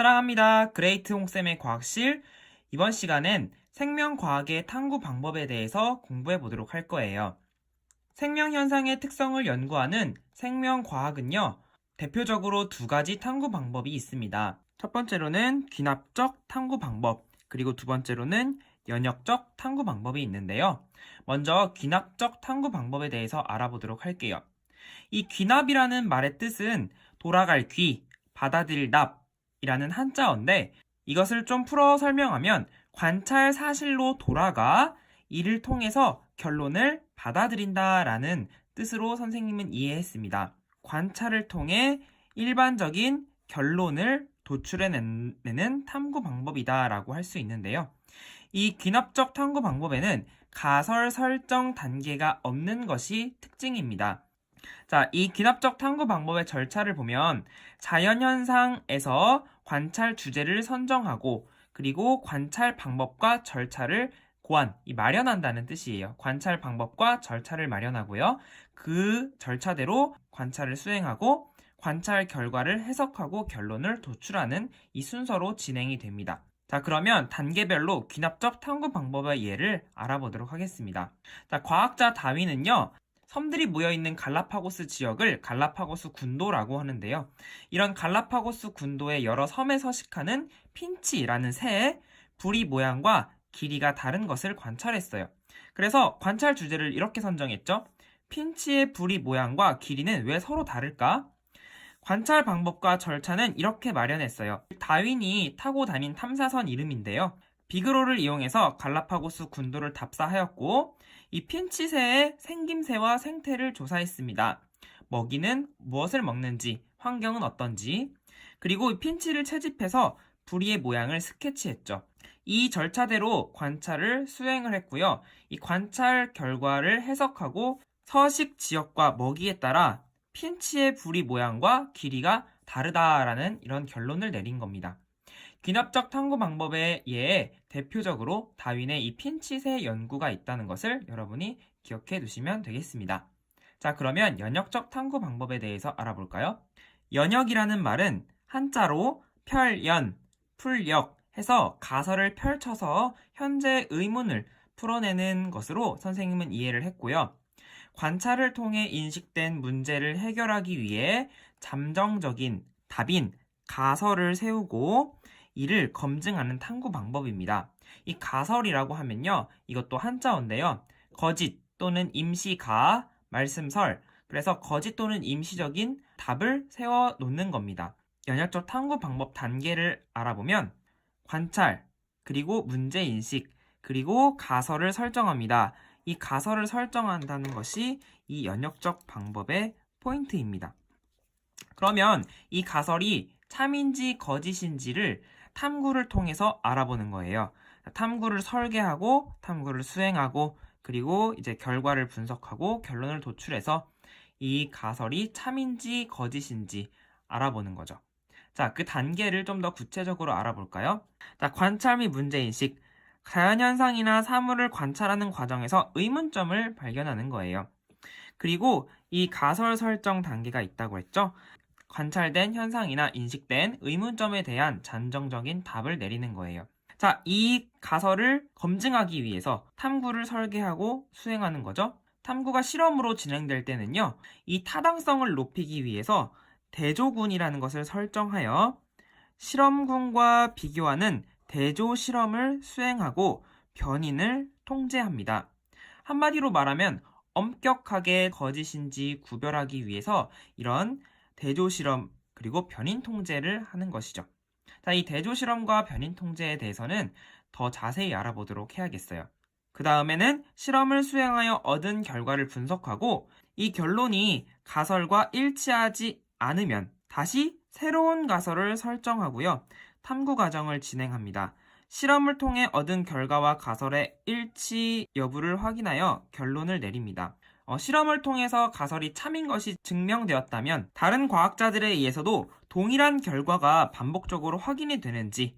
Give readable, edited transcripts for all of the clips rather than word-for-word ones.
사랑합니다. 그레이트 홍쌤의 과학실. 이번 시간엔 생명과학의 탐구 방법에 대해서 공부해 보도록 할 거예요. 생명현상의 특성을 연구하는 생명과학은요, 대표적으로 두 가지 탐구 방법이 있습니다. 첫 번째로는 귀납적 탐구 방법, 그리고 두 번째로는 연역적 탐구 방법이 있는데요. 먼저 귀납적 탐구 방법에 대해서 알아보도록 할게요. 이 귀납이라는 말의 뜻은 돌아갈 귀, 받아들일 납이라는 한자어인데, 이것을 좀 풀어 설명하면 관찰 사실로 돌아가 이를 통해서 결론을 받아들인다라는 뜻으로 선생님은 이해했습니다. 관찰을 통해 일반적인 결론을 도출해내는 탐구 방법이다라고 할 수 있는데요. 이 귀납적 탐구 방법에는 가설 설정 단계가 없는 것이 특징입니다. 자, 이 귀납적 탐구 방법의 절차를 보면 자연현상에서 관찰 주제를 선정하고 그리고 관찰 방법과 절차를 마련한다는 뜻이에요. 관찰 방법과 절차를 마련하고요. 그 절차대로 관찰을 수행하고 관찰 결과를 해석하고 결론을 도출하는 이 순서로 진행이 됩니다. 자, 그러면 단계별로 귀납적 탐구 방법의 예를 알아보도록 하겠습니다. 자, 과학자 다윈은요, 섬들이 모여있는 갈라파고스 지역을 갈라파고스 군도라고 하는데요. 이런 갈라파고스 군도의 여러 섬에 서식하는 핀치라는 새의 부리 모양과 길이가 다른 것을 관찰했어요. 그래서 관찰 주제를 이렇게 선정했죠. 핀치의 부리 모양과 길이는 왜 서로 다를까? 관찰 방법과 절차는 이렇게 마련했어요. 다윈이 타고 다닌 탐사선 이름인데요. 비그로를 이용해서 갈라파고스 군도를 답사하였고, 이 핀치새의 생김새와 생태를 조사했습니다. 먹이는 무엇을 먹는지, 환경은 어떤지, 그리고 이 핀치를 채집해서 부리의 모양을 스케치했죠. 이 절차대로 관찰을 수행을 했고요. 이 관찰 결과를 해석하고 서식 지역과 먹이에 따라 핀치의 부리 모양과 길이가 다르다라는 이런 결론을 내린 겁니다. 귀납적 탐구 방법에 예에 대표적으로 다윈의 이 핀치새 연구가 있다는 것을 여러분이 기억해 두시면 되겠습니다. 자, 그러면 연역적 탐구 방법에 대해서 알아볼까요? 연역이라는 말은 한자로 펼연, 풀역 해서 가설을 펼쳐서 현재 의문을 풀어내는 것으로 선생님은 이해를 했고요. 관찰을 통해 인식된 문제를 해결하기 위해 잠정적인 답인 가설을 세우고 이를 검증하는 탐구 방법입니다. 이 가설이라고 하면요, 이것도 한자어인데요. 거짓 또는 임시가, 말씀설, 그래서 거짓 또는 임시적인 답을 세워 놓는 겁니다. 연역적 탐구 방법 단계를 알아보면 관찰, 그리고 문제인식, 그리고 가설을 설정합니다. 이 가설을 설정한다는 것이 이 연역적 방법의 포인트입니다. 그러면 이 가설이 참인지 거짓인지를 탐구를 통해서 알아보는 거예요. 탐구를 설계하고 탐구를 수행하고 그리고 이제 결과를 분석하고 결론을 도출해서 이 가설이 참인지 거짓인지 알아보는 거죠. 자, 그 단계를 좀 더 구체적으로 알아볼까요? 자, 관찰 및 문제인식. 자연현상이나 사물을 관찰하는 과정에서 의문점을 발견하는 거예요. 그리고 이 가설 설정 단계가 있다고 했죠? 관찰된 현상이나 인식된 의문점에 대한 잠정적인 답을 내리는 거예요. 자, 이 가설을 검증하기 위해서 탐구를 설계하고 수행하는 거죠. 탐구가 실험으로 진행될 때는요, 이 타당성을 높이기 위해서 대조군이라는 것을 설정하여 실험군과 비교하는 대조 실험을 수행하고 변인을 통제합니다. 한마디로 말하면 엄격하게 거짓인지 구별하기 위해서 이런 대조 실험 그리고 변인 통제를 하는 것이죠. 자, 이 대조 실험과 변인 통제에 대해서는 더 자세히 알아보도록 해야겠어요. 그 다음에는 실험을 수행하여 얻은 결과를 분석하고 이 결론이 가설과 일치하지 않으면 다시 새로운 가설을 설정하고요. 탐구 과정을 진행합니다. 실험을 통해 얻은 결과와 가설의 일치 여부를 확인하여 결론을 내립니다. 실험을 통해서 가설이 참인 것이 증명되었다면 다른 과학자들에 의해서도 동일한 결과가 반복적으로 확인이 되는지,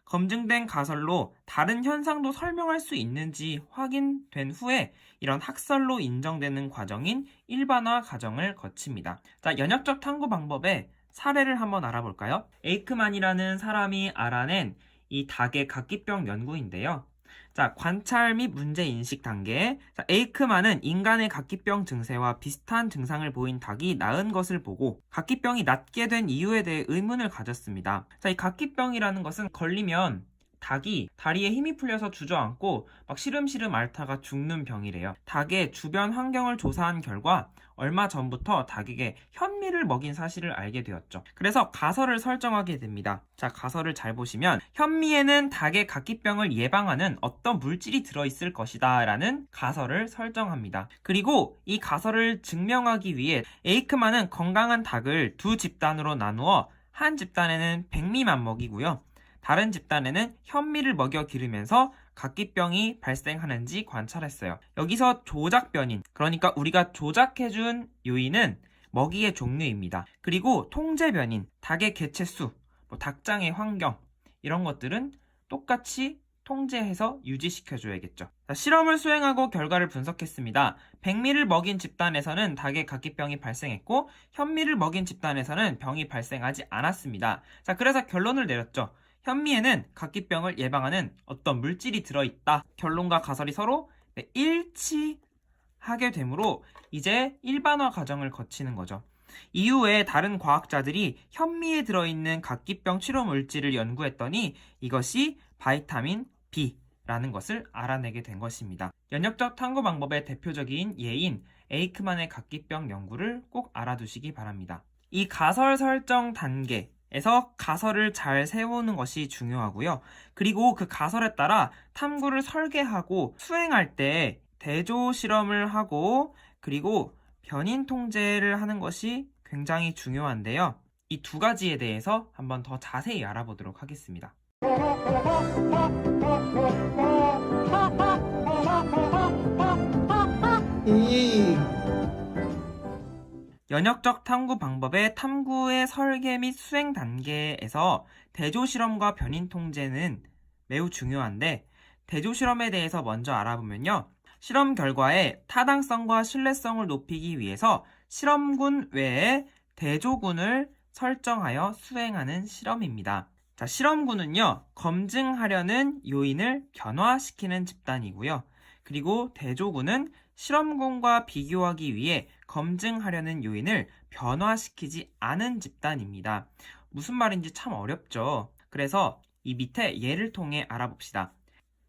검증된 가설로 다른 현상도 설명할 수 있는지 확인된 후에 이런 학설로 인정되는 과정인 일반화 과정을 거칩니다. 자, 연역적 탐구 방법의 사례를 한번 알아볼까요? 에이크만이라는 사람이 알아낸 이 닭의 각기병 연구인데요. 자, 관찰 및 문제 인식 단계. 자, 에이크만은 인간의 각기병 증세와 비슷한 증상을 보인 닭이 나은 것을 보고 각기병이 낫게 된 이유에 대해 의문을 가졌습니다. 자, 이 각기병이라는 것은 걸리면 닭이 다리에 힘이 풀려서 주저앉고 막 시름시름 앓다가 죽는 병이래요. 닭의 주변 환경을 조사한 결과 얼마 전부터 닭에게 현미를 먹인 사실을 알게 되었죠. 그래서 가설을 설정하게 됩니다. 자, 가설을 잘 보시면 현미에는 닭의 각기병을 예방하는 어떤 물질이 들어있을 것이다 라는 가설을 설정합니다. 그리고 이 가설을 증명하기 위해 에이크만은 건강한 닭을 두 집단으로 나누어 한 집단에는 백미만 먹이고요. 다른 집단에는 현미를 먹여 기르면서 각기병이 발생하는지 관찰했어요. 여기서 조작 변인, 그러니까 우리가 조작해준 요인은 먹이의 종류입니다. 그리고 통제 변인, 닭의 개체수, 닭장의 환경 이런 것들은 똑같이 통제해서 유지시켜줘야겠죠. 자, 실험을 수행하고 결과를 분석했습니다. 백미를 먹인 집단에서는 닭의 각기병이 발생했고 현미를 먹인 집단에서는 병이 발생하지 않았습니다. 자, 그래서 결론을 내렸죠. 현미에는 각기병을 예방하는 어떤 물질이 들어있다. 결론과 가설이 서로 일치하게 되므로 이제 일반화 과정을 거치는 거죠. 이후에 다른 과학자들이 현미에 들어있는 각기병 치료 물질을 연구했더니 이것이 바이타민 B라는 것을 알아내게 된 것입니다. 연역적 탐구 방법의 대표적인 예인 에이크만의 각기병 연구를 꼭 알아두시기 바랍니다. 이 가설 설정 단계에서 가설을 잘 세우는 것이 중요하고요. 그리고 그 가설에 따라 탐구를 설계하고 수행할 때 대조 실험을 하고 그리고 변인 통제를 하는 것이 굉장히 중요한데요. 이 두 가지에 대해서 한번 더 자세히 알아보도록 하겠습니다. 연역적 탐구 방법의 탐구의 설계 및 수행 단계에서 대조 실험과 변인 통제는 매우 중요한데 대조 실험에 대해서 먼저 알아보면요. 실험 결과의 타당성과 신뢰성을 높이기 위해서 실험군 외에 대조군을 설정하여 수행하는 실험입니다. 자, 실험군은요, 검증하려는 요인을 변화시키는 집단이고요. 그리고 대조군은 실험군과 비교하기 위해 검증하려는 요인을 변화시키지 않은 집단입니다. 무슨 말인지 참 어렵죠. 그래서 이 밑에 예를 통해 알아봅시다.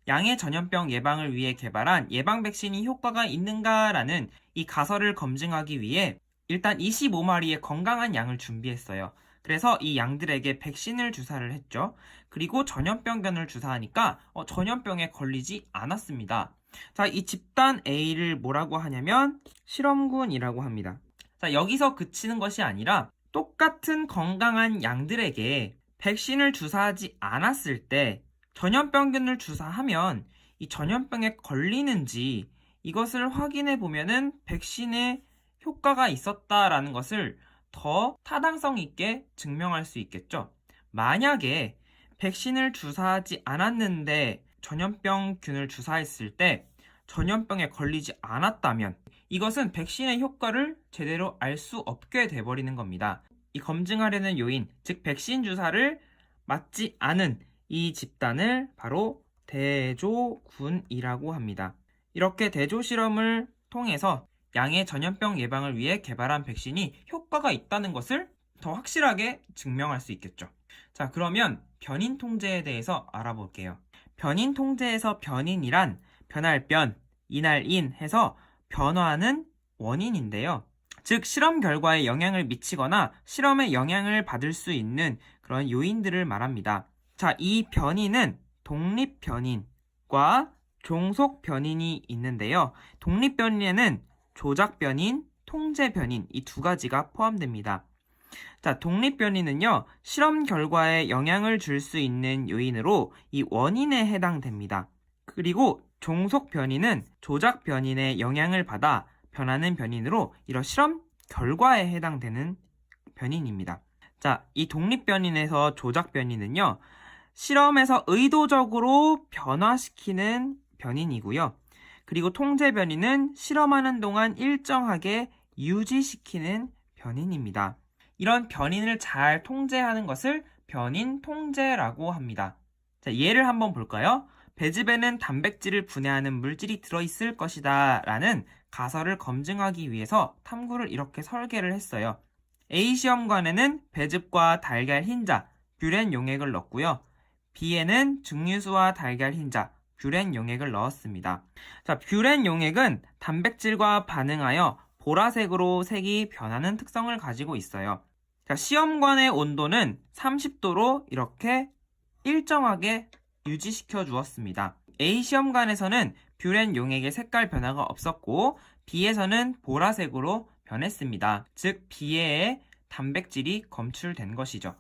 양의 전염병 예방을 위해 개발한 예방 백신이 효과가 있는가라는 이 가설을 검증하기 위해 일단 25마리의 건강한 양을 준비했어요. 그래서 이 양들에게 백신을 주사를 했죠. 그리고 전염병균을 주사하니까 전염병에 걸리지 않았습니다. 자, 이 집단 A를 뭐라고 하냐면 실험군이라고 합니다. 자, 여기서 그치는 것이 아니라 똑같은 건강한 양들에게 백신을 주사하지 않았을 때 전염병균을 주사하면 이 전염병에 걸리는지 이것을 확인해 보면은 백신에 효과가 있었다라는 것을 더 타당성 있게 증명할 수 있겠죠. 만약에 백신을 주사하지 않았는데 전염병균을 주사했을 때 전염병에 걸리지 않았다면 이것은 백신의 효과를 제대로 알 수 없게 돼버리는 겁니다. 이 검증하려는 요인, 즉 백신 주사를 맞지 않은 이 집단을 바로 대조군이라고 합니다. 이렇게 대조 실험을 통해서 양의 전염병 예방을 위해 개발한 백신이 효과가 있다는 것을 더 확실하게 증명할 수 있겠죠. 자, 그러면 변인 통제에 대해서 알아볼게요. 변인 통제에서 변인이란 변할 변, 인할 인 해서 변화하는 원인인데요. 즉 실험 결과에 영향을 미치거나 실험에 영향을 받을 수 있는 그런 요인들을 말합니다. 자, 이 변인은 독립 변인과 종속 변인이 있는데요. 독립 변인에는 조작 변인, 통제 변인 이 두 가지가 포함됩니다. 자, 독립 변인은요, 실험 결과에 영향을 줄 수 있는 요인으로 이 원인에 해당됩니다. 그리고 종속 변인은 조작 변인의 영향을 받아 변하는 변인으로 이런 실험 결과에 해당되는 변인입니다. 자, 이 독립 변인에서 조작 변인은요, 실험에서 의도적으로 변화시키는 변인이고요. 그리고 통제 변인은 실험하는 동안 일정하게 유지시키는 변인입니다. 이런 변인을 잘 통제하는 것을 변인 통제라고 합니다. 자, 예를 한번 볼까요? 배즙에는 단백질을 분해하는 물질이 들어있을 것이다 라는 가설을 검증하기 위해서 탐구를 이렇게 설계를 했어요. A 시험관에는 배즙과 달걀 흰자, 뷰렌 용액을 넣었고요. B에는 증류수와 달걀 흰자, 뷰렌 용액을 넣었습니다. 자, 뷰렌 용액은 단백질과 반응하여 보라색으로 색이 변하는 특성을 가지고 있어요. 자, 시험관의 온도는 30도로 이렇게 일정하게 유지시켜 주었습니다. A 시험관에서는 뷰렌 용액의 색깔 변화가 없었고 B에서는 보라색으로 변했습니다. 즉 B의 단백질이 검출된 것이죠.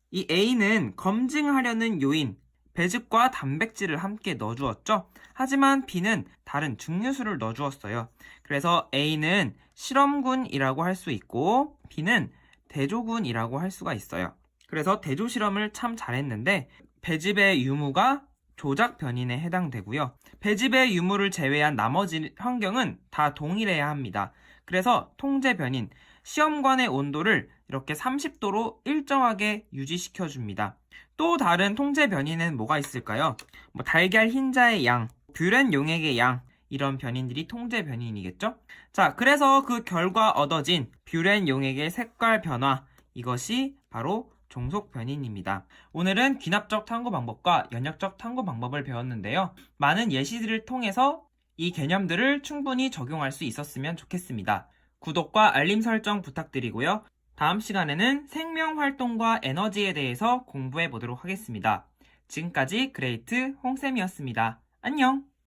이 A는 검증하려는 요인, 배즙과 단백질을 함께 넣어주었죠. 하지만 B는 다른 증류수를 넣어주었어요. 그래서 A는 실험군이라고 할 수 있고 B는 대조군이라고 할 수가 있어요. 그래서 대조 실험을 참 잘했는데 배즙의 유무가 조작 변인에 해당되고요. 배즙의 유무를 제외한 나머지 환경은 다 동일해야 합니다. 그래서 통제 변인, 시험관의 온도를 이렇게 30도로 일정하게 유지시켜 줍니다. 또 다른 통제 변인은 뭐가 있을까요? 달걀 흰자의 양, 뷰렌 용액의 양, 이런 변인들이 통제 변인이겠죠? 자, 그래서 그 결과 얻어진 뷰렌 용액의 색깔 변화, 이것이 바로 종속 변인입니다. 오늘은 귀납적 탐구 방법과 연역적 탐구 방법을 배웠는데요. 많은 예시들을 통해서 이 개념들을 충분히 적용할 수 있었으면 좋겠습니다. 구독과 알림 설정 부탁드리고요. 다음 시간에는 생명 활동과 에너지에 대해서 공부해 보도록 하겠습니다. 지금까지 그레이트 홍쌤이었습니다. 안녕!